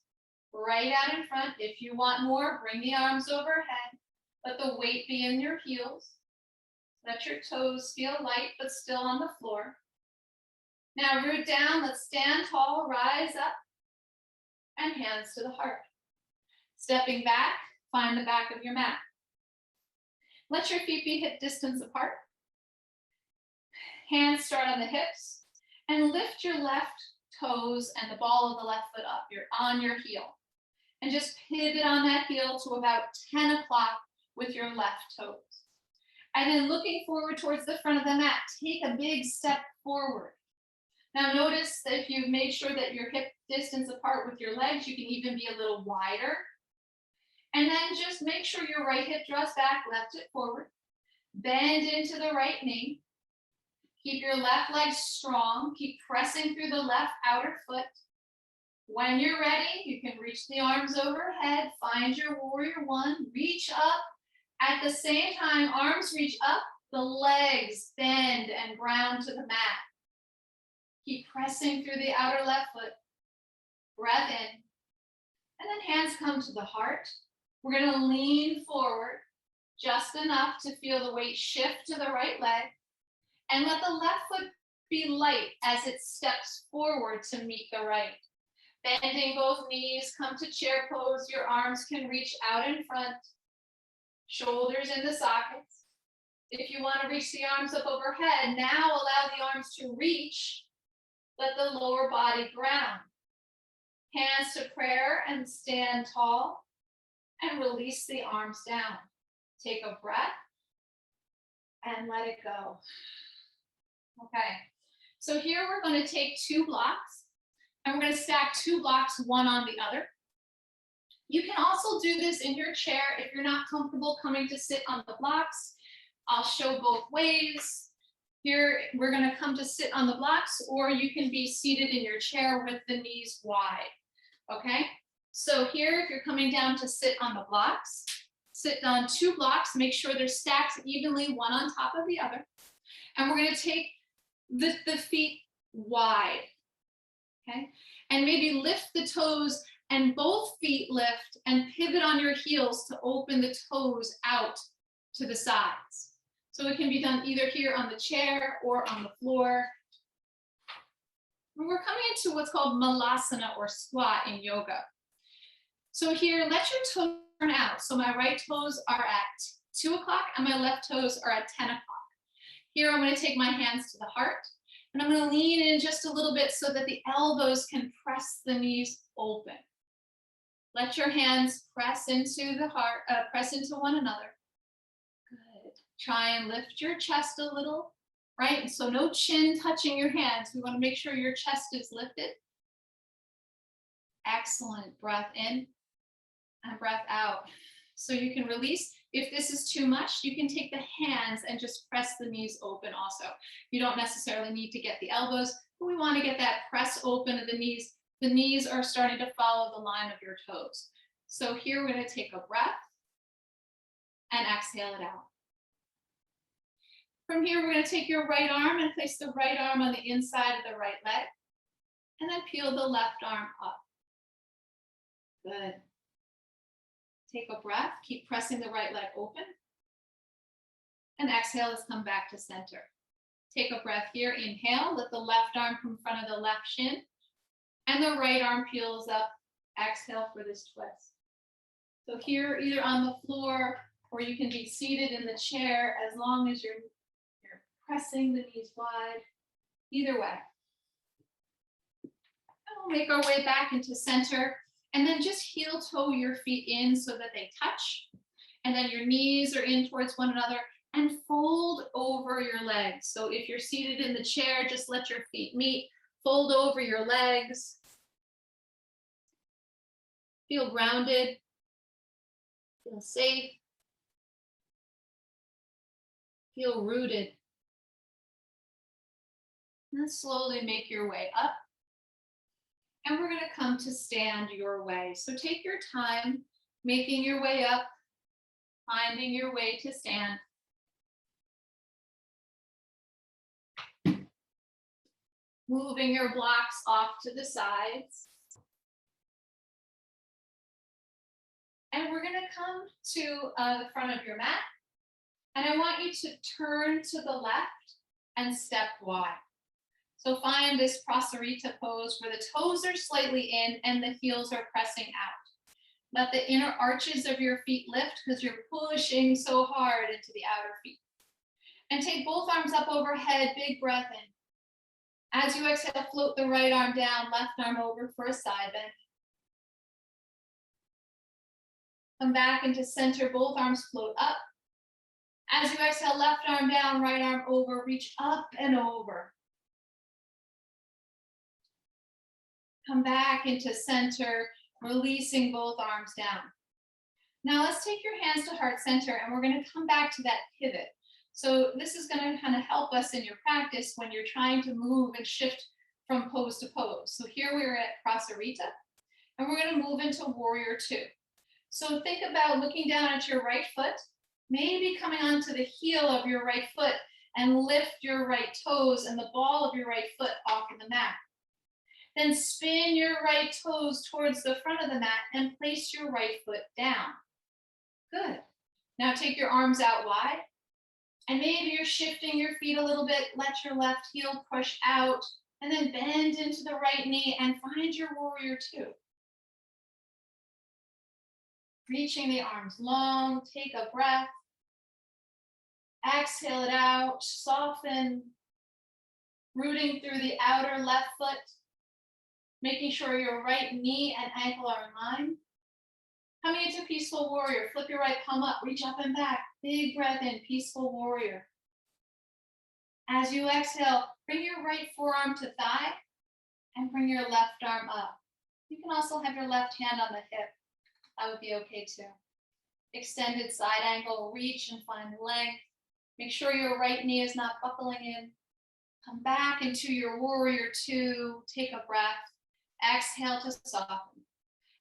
right out in front. If you want more, bring the arms overhead. Let the weight be in your heels. Let your toes feel light but still on the floor. Now root down. Let's stand tall, rise up, and hands to the heart. Stepping back, find the back of your mat. Let your feet be hip distance apart. Hands start on the hips and lift your left toes and the ball of the left foot up. You're on your heel. And just pivot on that heel to about 10 o'clock with your left toes. And then looking forward towards the front of the mat, take a big step forward. Now notice that if you've made sure that your hip distance apart with your legs, you can even be a little wider. And then just make sure your right hip draws back, left hip forward. Bend into the right knee. Keep your left leg strong. Keep pressing through the left outer foot. When you're ready, you can reach the arms overhead. Find your warrior one. Reach up. At the same time, arms reach up. The legs bend and ground to the mat. Keep pressing through the outer left foot. Breath in. And then hands come to the heart. We're going to lean forward just enough to feel the weight shift to the right leg. And let the left foot be light as it steps forward to meet the right. Bending both knees, come to chair pose. Your arms can reach out in front. Shoulders in the sockets. If you want to reach the arms up overhead, now allow the arms to reach. Let the lower body ground. Hands to prayer and stand tall. And release the arms down. Take a breath and let it go. Okay, so here we're going to take 2 blocks and we're going to stack 2 blocks one on the other. You can also do this in your chair if you're not comfortable coming to sit on the blocks. I'll show both ways. Here we're going to come to sit on the blocks, or you can be seated in your chair with the knees wide. Okay, so here if you're coming down to sit on the blocks, sit on 2 blocks, make sure they're stacked evenly one on top of the other. And we're going to take the feet wide, okay? And maybe lift the toes and both feet lift and pivot on your heels to open the toes out to the sides. So it can be done either here on the chair or on the floor. We're coming into what's called Malasana or squat in yoga. So here, let your toes turn out. So my right toes are at 2 o'clock and my left toes are at 10 o'clock. Here, I'm going to take my hands to the heart and I'm going to lean in just a little bit so that the elbows can press the knees open. Let your hands press into the heart, press into one another. Good. Try and lift your chest a little, right? So no chin touching your hands. We want to make sure your chest is lifted. Excellent. Breath in and breath out. So you can release. If this is too much, you can take the hands and just press the knees open also. You don't necessarily need to get the elbows, but we want to get that press open of the knees. The knees are starting to follow the line of your toes. So here we're going to take a breath and exhale it out. From here, we're going to take your right arm and place the right arm on the inside of the right leg, and then peel the left arm up. Good. Take a breath, keep pressing the right leg open. And exhale, let's come back to center. Take a breath here, inhale, let the left arm come in front of the left shin. And the right arm peels up, exhale for this twist. So here, either on the floor, or you can be seated in the chair as long as you're pressing the knees wide, either way. And we'll make our way back into center. And then just heel toe your feet in so that they touch. And then your knees are in towards one another and fold over your legs. So if you're seated in the chair, just let your feet meet, fold over your legs. Feel grounded, feel safe, feel rooted. And then slowly make your way up. And we're going to come to stand your way. So take your time making your way up, finding your way to stand. Moving your blocks off to the sides. And we're going to come to the front of your mat. And I want you to turn to the left and step wide. So find this Prasarita pose where the toes are slightly in and the heels are pressing out. Let the inner arches of your feet lift because you're pushing so hard into the outer feet. And take both arms up overhead, big breath in. As you exhale, float the right arm down, left arm over for a side bend. Come back into center, both arms float up. As you exhale, left arm down, right arm over, reach up and over. Come back into center, releasing both arms down. Now let's take your hands to heart center and we're going to come back to that pivot. So this is going to kind of help us in your practice when you're trying to move and shift from pose to pose. So here we're at Prasarita and we're going to move into Warrior Two. So think about looking down at your right foot, maybe coming onto the heel of your right foot and lift your right toes and the ball of your right foot off of the mat. Then spin your right toes towards the front of the mat and place your right foot down. Good. Now take your arms out wide and maybe you're shifting your feet a little bit. Let your left heel push out and then bend into the right knee and find your Warrior Two. Reaching the arms long, take a breath. Exhale it out, soften. Rooting through the outer left foot. Making sure your right knee and ankle are in line. Coming into Peaceful Warrior, flip your right palm up, reach up and back. Big breath in, Peaceful Warrior. As you exhale, bring your right forearm to thigh and bring your left arm up. You can also have your left hand on the hip. That would be okay too. Extended side angle, reach and find length. Make sure your right knee is not buckling in. Come back into your Warrior Two, take a breath. Exhale to soften.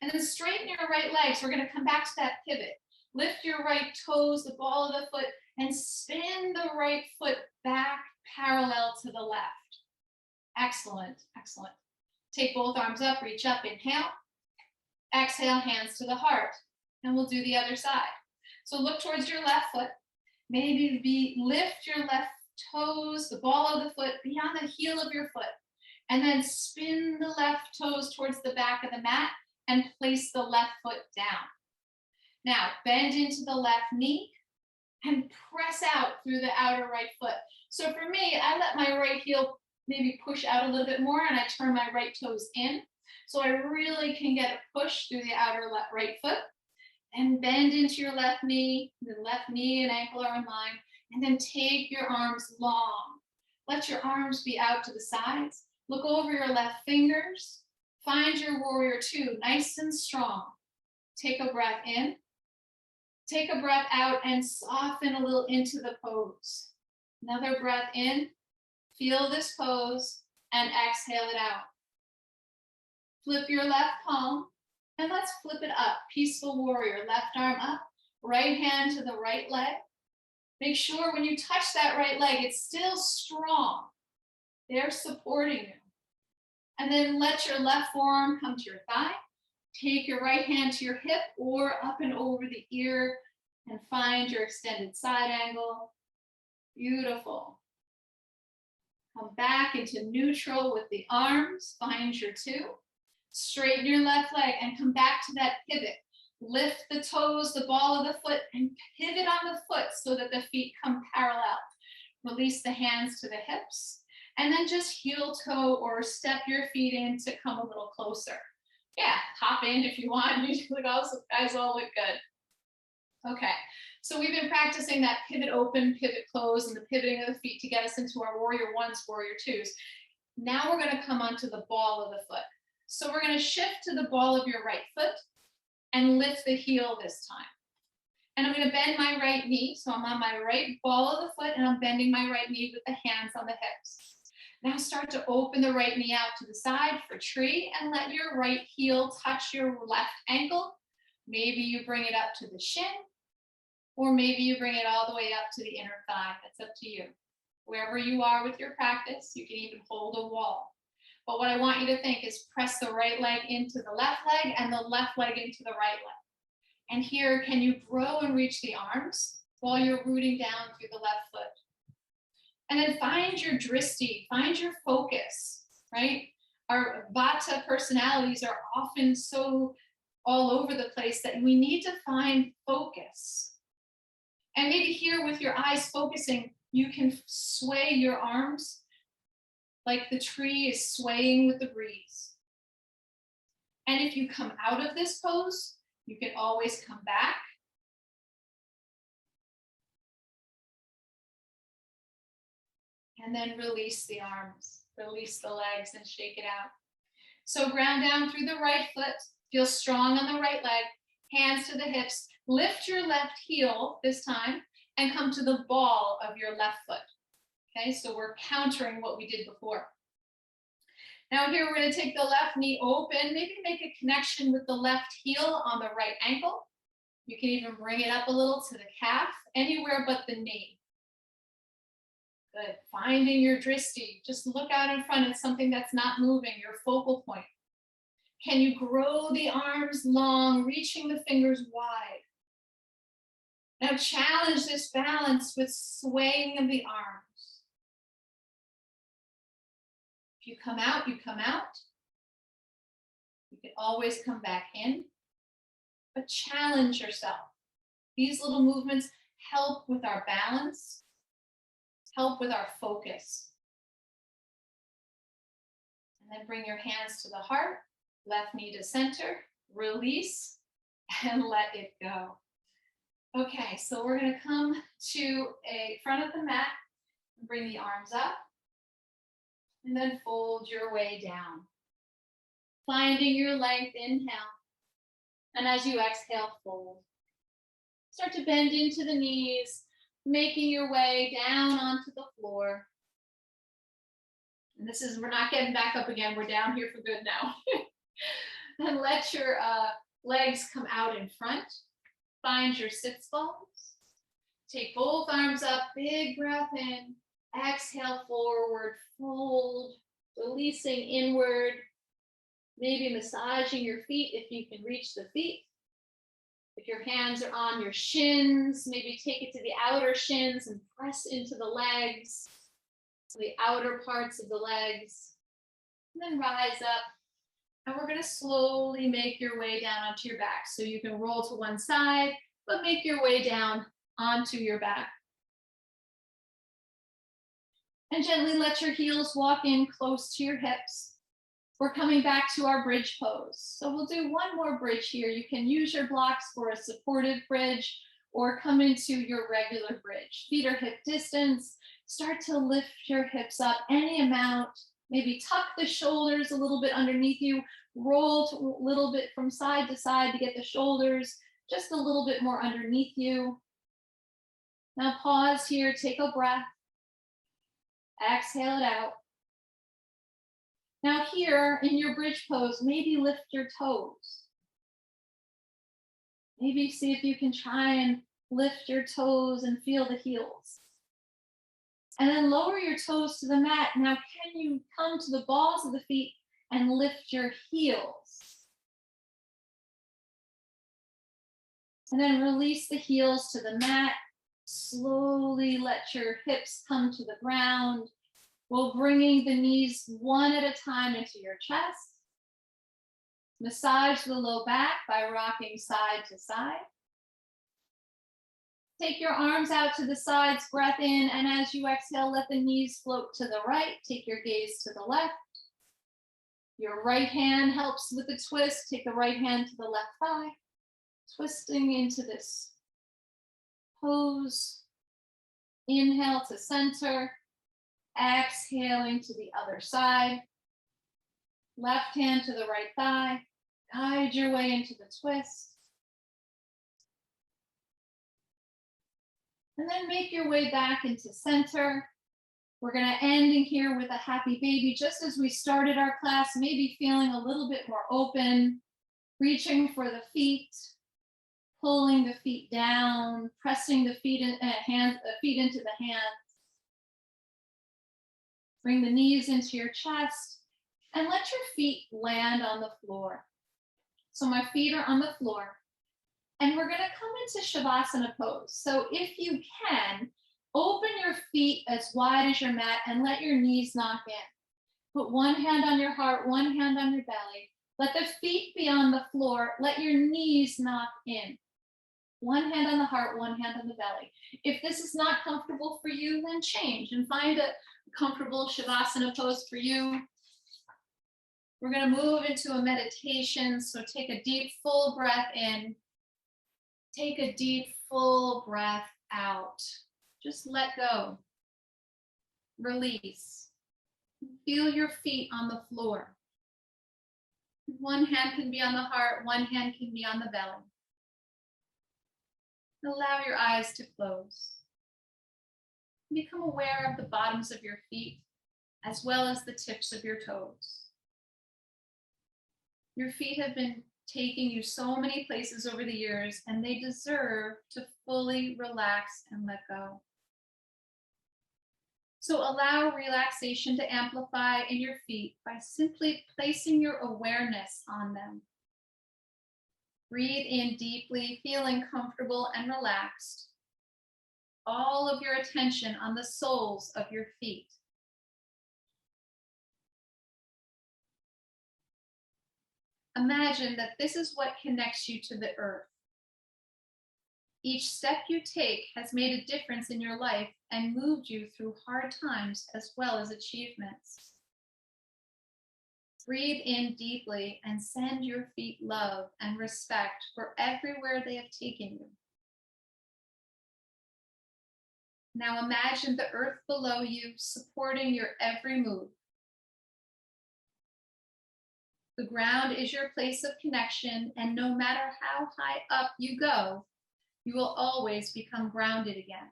And then straighten your right legs. We're going to come back to that pivot. Lift your right toes, the ball of the foot, and spin the right foot back parallel to the left. Excellent, excellent. Take both arms up, reach up, inhale. Exhale, hands to the heart. And we'll do the other side. So look towards your left foot. Maybe lift your left toes, the ball of the foot, beyond the heel of your foot. And then spin the left toes towards the back of the mat and place the left foot down. Now, bend into the left knee and press out through the outer right foot. So for me, I let my right heel maybe push out a little bit more and I turn my right toes in. So I really can get a push through the outer right foot and bend into your left knee. The left knee and ankle are in line. And then take your arms long. Let your arms be out to the sides. Look over your left fingers. Find your Warrior Two, nice and strong. Take a breath in. Take a breath out and soften a little into the pose. Another breath in. Feel this pose and exhale it out. Flip your left palm and let's flip it up. Peaceful Warrior, left arm up, right hand to the right leg. Make sure when you touch that right leg, it's still strong. They're supporting you. And then let your left forearm come to your thigh. Take your right hand to your hip or up and over the ear and find your extended side angle. Beautiful. Come back into neutral with the arms. Find your two. Straighten your left leg and come back to that pivot. Lift the toes, the ball of the foot, and pivot on the foot so that the feet come parallel. Release the hands to the hips. And then just heel toe or step your feet in to come a little closer. Yeah, hop in if you want. You guys all look good. Okay, so we've been practicing that pivot open, pivot close, and the pivoting of the feet to get us into our Warrior Ones, Warrior Twos. Now we're going to come onto the ball of the foot. So we're going to shift to the ball of your right foot and lift the heel this time. And I'm going to bend my right knee. So I'm on my right ball of the foot and I'm bending my right knee with the hands on the hips. Now start to open the right knee out to the side for tree and let your right heel touch your left ankle. Maybe you bring it up to the shin, or maybe you bring it all the way up to the inner thigh. That's up to you. Wherever you are with your practice, you can even hold a wall. But what I want you to think is press the right leg into the left leg and the left leg into the right leg. And here, can you grow and reach the arms while you're rooting down through the left foot? And then find your dristi, find your focus, right? Our Vata personalities are often so all over the place that we need to find focus. And maybe here with your eyes focusing, You can sway your arms like the tree is swaying with the breeze. And if you come out of this pose, you can always come back. And then release the arms, release the legs and shake it out. So ground down through the right foot, feel strong on the right leg, hands to the hips, lift your left heel this time and come to the ball of your left foot. Okay, so we're countering what we did before. Now here we're going to take the left knee open, maybe make a connection with the left heel on the right ankle. You can even bring it up a little to the calf, anywhere but the knee. Good. Finding your drishti. Just look out in front at something that's not moving, your focal point. Can you grow the arms long, reaching the fingers wide? Now challenge this balance with swaying of the arms. If you come out, you come out. You can always come back in, but challenge yourself. These little movements help with our balance, help with our focus. And then bring your hands to the heart, left knee to center, release, and let it go. Okay, so we're going to come to a front of the mat, bring the arms up, and then fold your way down. Finding your length, inhale, and as you exhale, fold. Start to bend into the knees, making your way down onto the floor. And this is, we're not getting back up again, we're down here for good now. And let your legs come out in front. Find your sits bones. Take both arms up, big breath in. Exhale forward, fold, releasing inward. Maybe massaging your feet if you can reach the feet. If your hands are on your shins, maybe take it to the outer shins and press into the legs, the outer parts of the legs. And then rise up. And we're going to slowly make your way down onto your back. So you can roll to one side, but make your way down onto your back. And gently let your heels walk in close to your hips. We're coming back to our bridge pose. So we'll do one more bridge here. You can use your blocks for a supportive bridge or come into your regular bridge. Feet are hip distance. Start to lift your hips up any amount. Maybe tuck the shoulders a little bit underneath you. Roll a little bit from side to side to get the shoulders just a little bit more underneath you. Now pause here, take a breath. Exhale it out. Now here in your bridge pose, maybe lift your toes. Maybe see if you can try and lift your toes and feel the heels. And then lower your toes to the mat. Now can you come to the balls of the feet and lift your heels? And then release the heels to the mat. Slowly let your hips come to the ground. While bringing the knees one at a time into your chest. Massage the low back by rocking side to side. Take your arms out to the sides, breath in, and as you exhale, let the knees float to the right. Take your gaze to the left. Your right hand helps with the twist. Take the right hand to the left thigh. Twisting into this pose. Inhale to center. Exhaling to the other side. Left hand to the right thigh. Guide your way into the twist. And then make your way back into center. We're going to end in here with a happy baby, just as we started our class, maybe feeling a little bit more open, reaching for the feet, pulling the feet down, pressing the feet into the hands. Bring the knees into your chest and let your feet land on the floor. So my feet are on the floor and we're going to come into Shavasana Pose. So if you can, open your feet as wide as your mat and let your knees knock in. Put one hand on your heart, one hand on your belly. Let the feet be on the floor. Let your knees knock in. One hand on the heart, one hand on the belly. If this is not comfortable for you, then change and find a comfortable Shavasana pose for you. We're going to move into a meditation. So take a deep, full breath in. Take a deep, full breath out. Just let go. Release. Feel your feet on the floor. One hand can be on the heart, one hand can be on the belly. Allow your eyes to close. Become aware of the bottoms of your feet as well as the tips of your toes. Your feet have been taking you so many places over the years, and they deserve to fully relax and let go. So allow relaxation to amplify in your feet by simply placing your awareness on them. Breathe in deeply, feeling comfortable and relaxed. All of your attention on the soles of your feet. Imagine that this is what connects you to the earth. Each step you take has made a difference in your life and moved you through hard times as well as achievements. Breathe in deeply and send your feet love and respect for everywhere they have taken you. Now imagine the earth below you supporting your every move. The ground is your place of connection, and no matter how high up you go, you will always become grounded again.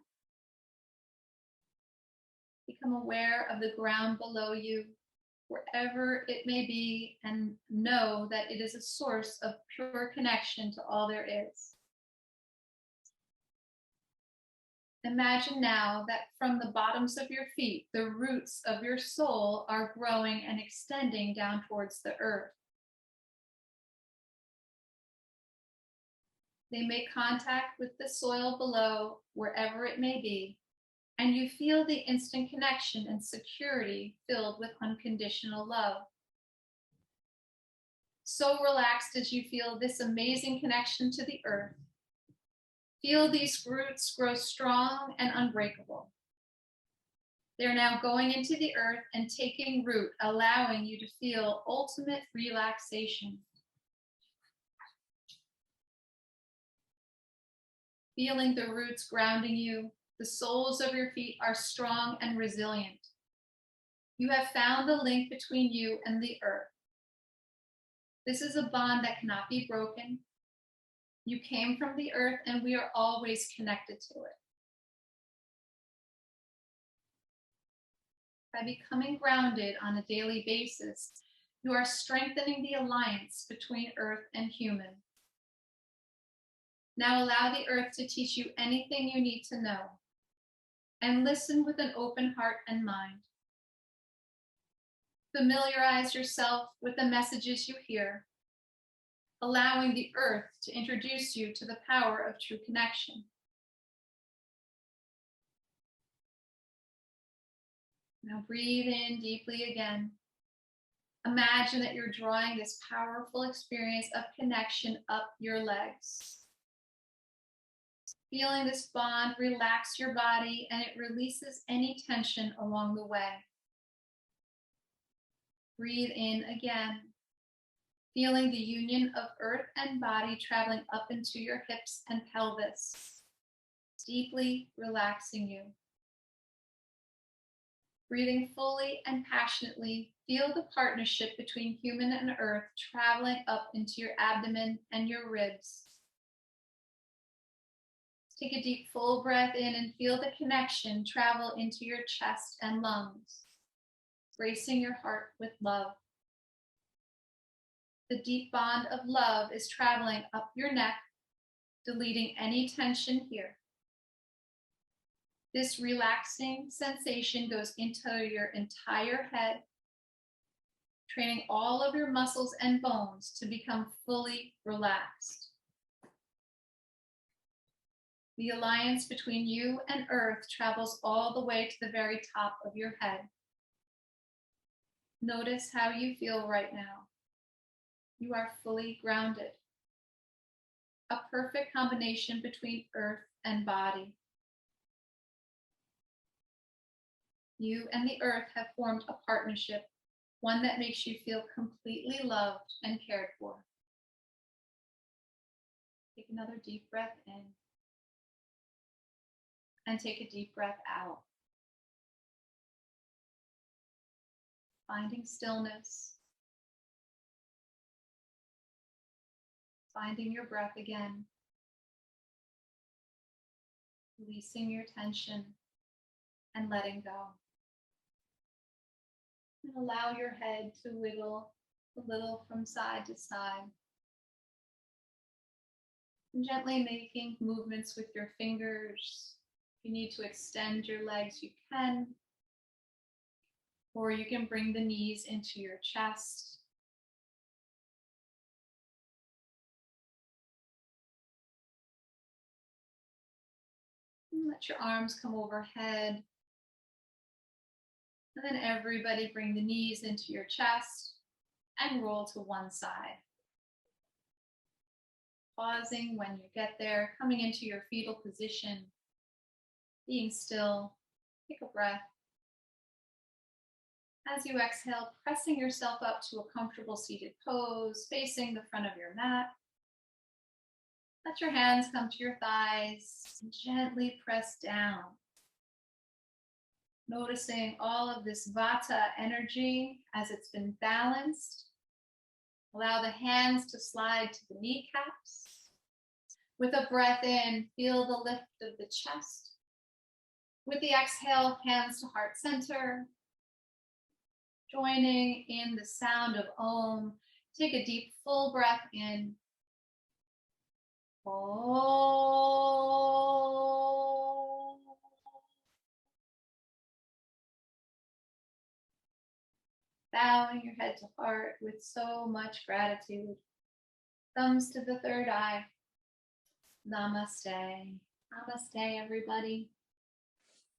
Become aware of the ground below you, wherever it may be, and know that it is a source of pure connection to all there is. Imagine now that from the bottoms of your feet, the roots of your soul are growing and extending down towards the earth. They make contact with the soil below, wherever it may be, and you feel the instant connection and security filled with unconditional love. So relaxed as you feel this amazing connection to the earth. Feel these roots grow strong and unbreakable. They're now going into the earth and taking root, allowing you to feel ultimate relaxation. Feeling the roots grounding you, the soles of your feet are strong and resilient. You have found the link between you and the earth. This is a bond that cannot be broken. You came from the earth, and we are always connected to it. By becoming grounded on a daily basis, you are strengthening the alliance between earth and human. Now allow the earth to teach you anything you need to know, and listen with an open heart and mind. Familiarize yourself with the messages you hear, allowing the earth to introduce you to the power of true connection. Now breathe in deeply again. Imagine that you're drawing this powerful experience of connection up your legs. Feeling this bond relax your body, and it releases any tension along the way. Breathe in again, feeling the union of earth and body traveling up into your hips and pelvis, deeply relaxing you. Breathing fully and passionately, feel the partnership between human and earth traveling up into your abdomen and your ribs. Take a deep, full breath in and feel the connection travel into your chest and lungs, bracing your heart with love. The deep bond of love is traveling up your neck, deleting any tension here. This relaxing sensation goes into your entire head, training all of your muscles and bones to become fully relaxed. The alliance between you and earth travels all the way to the very top of your head. Notice how you feel right now. You are fully grounded. a perfect combination between earth and body. You and the earth have formed a partnership, one that makes you feel completely loved and cared for. Take another deep breath in and take a deep breath out. Finding stillness, finding your breath again, releasing your tension and letting go. And allow your head to wiggle a little from side to side. And gently making movements with your fingers. If you need to extend your legs, you can. Or you can bring the knees into your chest. And let your arms come overhead. And then everybody bring the knees into your chest and roll to one side. Pausing when you get there, coming into your fetal position, being still, take a breath. As you exhale, pressing yourself up to a comfortable seated pose, facing the front of your mat. Let your hands come to your thighs and gently press down. Noticing all of this Vata energy as it's been balanced. Allow the hands to slide to the kneecaps. With a breath in, feel the lift of the chest. With the exhale, hands to heart center. Joining in the sound of Om. Take a deep, full breath in. Om. Bowing your head to heart with so much gratitude. Thumbs to the third eye. Namaste. Namaste, everybody.